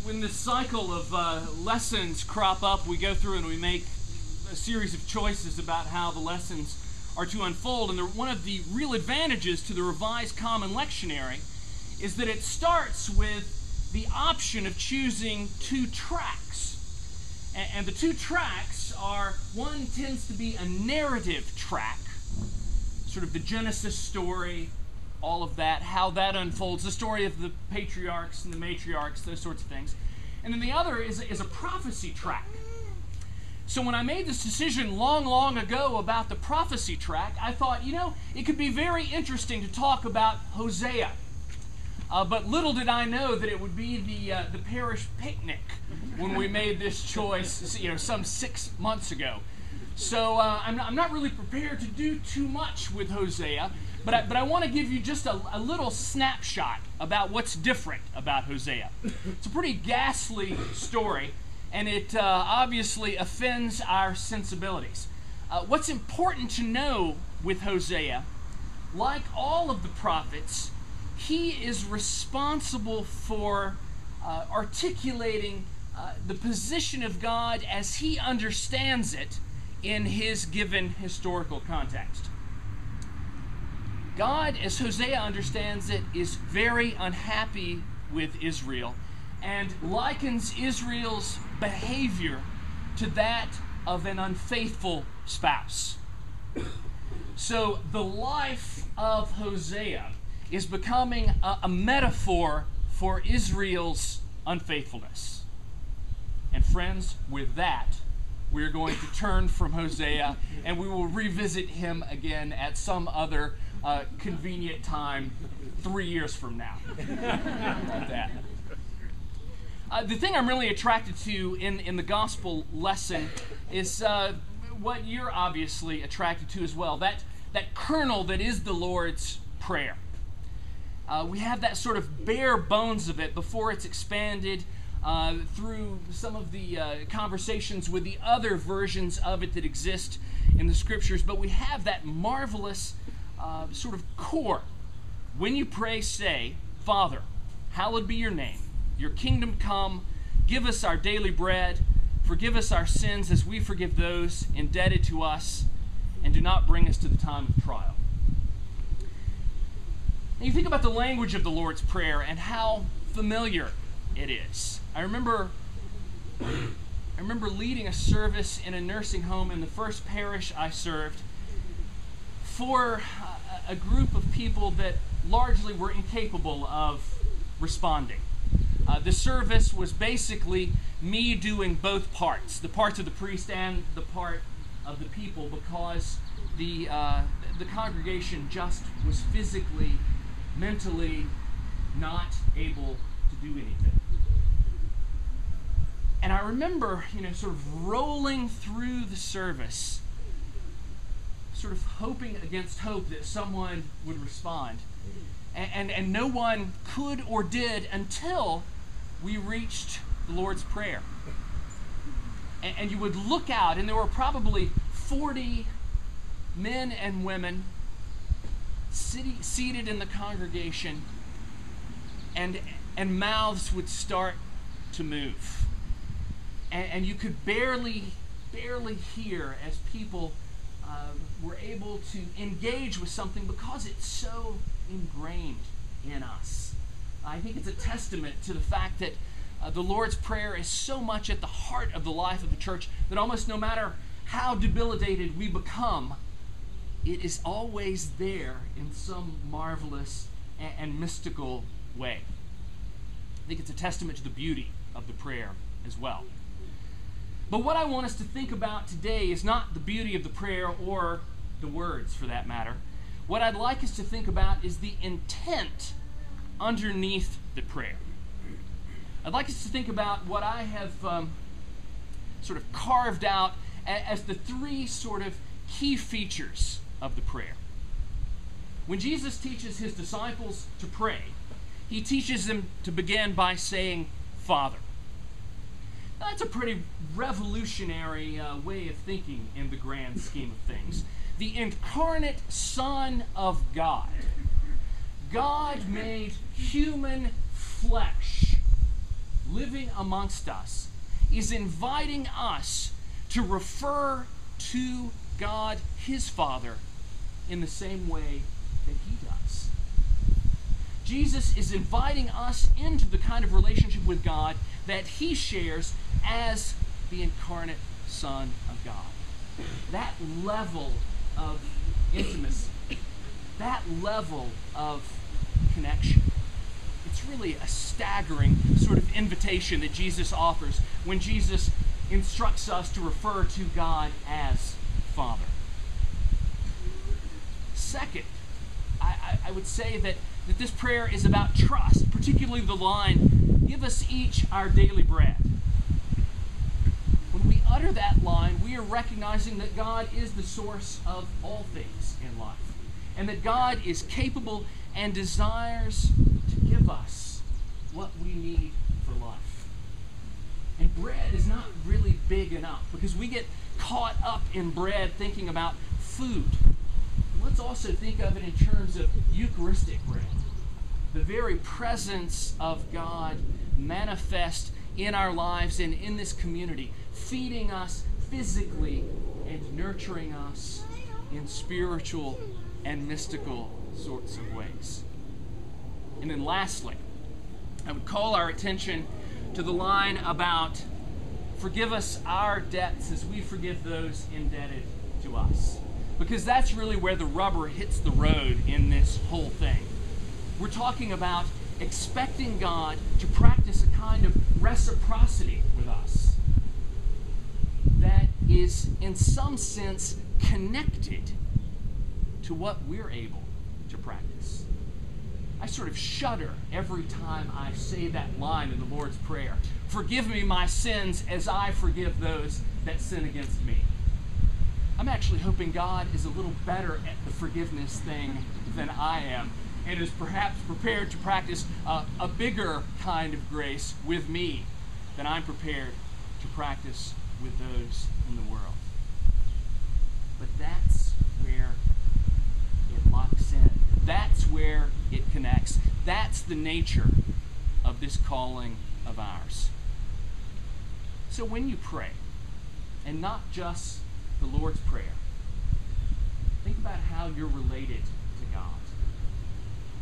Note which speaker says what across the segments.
Speaker 1: When this cycle of lessons crop up, we go through and we make a series of choices about how the lessons are to unfold. And one of the real advantages to the Revised Common Lectionary is that it starts with the option of choosing two tracks. And the two tracks are, one tends to be a narrative track, sort of the Genesis story, all of that, how that unfolds, the story of the patriarchs and the matriarchs, those sorts of things. And then the other is a prophecy track. So when I made this decision long ago about the prophecy track, I thought, it could be very interesting to talk about Hosea. But little did I know that it would be the parish picnic when we made this choice, some 6 months ago. So I'm not really prepared to do too much with Hosea, but I want to give you just a little snapshot about what's different about Hosea. It's a pretty ghastly story, and it obviously offends our sensibilities. What's important to know with Hosea, like all of the prophets, he is responsible for articulating the position of God as he understands it in his given historical context. God, as Hosea understands it, is very unhappy with Israel and likens Israel's behavior to that of an unfaithful spouse. So the life of Hosea is becoming a metaphor for Israel's unfaithfulness. And friends, with that, we're going to turn from Hosea and we will revisit him again at some other convenient time 3 years from now. That. The thing I'm really attracted to in the gospel lesson is what you're obviously attracted to as well, that kernel that is the Lord's Prayer. We have that sort of bare bones of it before it's expanded through some of the conversations with the other versions of it that exist in the Scriptures, but we have that marvelous sort of core. When you pray, say, Father, hallowed be your name, your kingdom come, give us our daily bread, forgive us our sins as we forgive those indebted to us, and do not bring us to the time of trial. And you think about the language of the Lord's Prayer and how familiar it is. I remember leading a service in a nursing home in the first parish I served for a group of people that largely were incapable of responding. The service was basically me doing both parts, the parts of the priest and the part of the people, because the congregation just was physically, mentally not able to do anything. And I remember, sort of rolling through the service, sort of hoping against hope that someone would respond. And no one could or did until we reached the Lord's Prayer. And you would look out, and there were probably 40 men and women seated in the congregation, and mouths would start to move. And you could barely hear as people were able to engage with something because it's so ingrained in us. I think it's a testament to the fact that the Lord's Prayer is so much at the heart of the life of the church that almost no matter how debilitated we become, it is always there in some marvelous and mystical way. I think it's a testament to the beauty of the prayer as well. But what I want us to think about today is not the beauty of the prayer or the words, for that matter. What I'd like us to think about is the intent underneath the prayer. I'd like us to think about what I have sort of carved out as the three sort of key features of the prayer. When Jesus teaches his disciples to pray, he teaches them to begin by saying, Father. Now, that's a pretty revolutionary way of thinking in the grand scheme of things. The incarnate Son of God. God made human flesh living amongst us, is inviting us to refer to God, his Father, in the same way that he does. Jesus is inviting us into the kind of relationship with God that he shares as the incarnate Son of God. That level of intimacy, that level of connection. It's really a staggering sort of invitation that Jesus offers when Jesus instructs us to refer to God as Father. Second, I would say that this prayer is about trust, particularly the line, "Give us each our daily bread." When we utter that line, we are recognizing that God is the source of all things in life, and that God is capable and desires to give us what we need for life. And bread is not really big enough, because we get caught up in bread thinking about food. Let's also think of it in terms of Eucharistic bread, the very presence of God manifest in our lives and in this community, feeding us physically and nurturing us in spiritual and mystical sorts of ways. And then lastly, I would call our attention to the line about "Forgive us our debts as we forgive those indebted to us." Because that's really where the rubber hits the road in this whole thing. We're talking about expecting God to practice a kind of reciprocity with us that is, in some sense, connected to what we're able to practice. I sort of shudder every time I say that line in the Lord's Prayer. "Forgive me my sins as I forgive those that sin against me." I'm actually hoping God is a little better at the forgiveness thing than I am, and is perhaps prepared to practice a bigger kind of grace with me than I'm prepared to practice with those in the world. But that's where it locks in. That's where it connects. That's the nature of this calling of ours. So when you pray, and not just the Lord's Prayer, think about how you're related to God.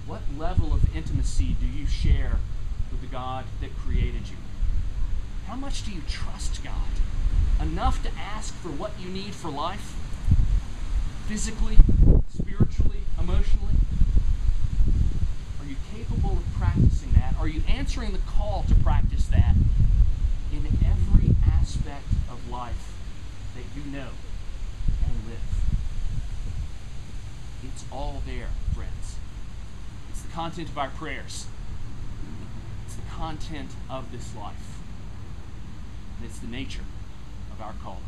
Speaker 1: What level of intimacy do you share with the God that created you? How much do you trust God? Enough to ask for what you need for life? Physically, spiritually, emotionally? Are you capable of practicing that? Are you answering the call to practice that in every aspect of life that you know and live? It's all there, friends. It's the content of our prayers. It's the content of this life. And it's the nature of our calling.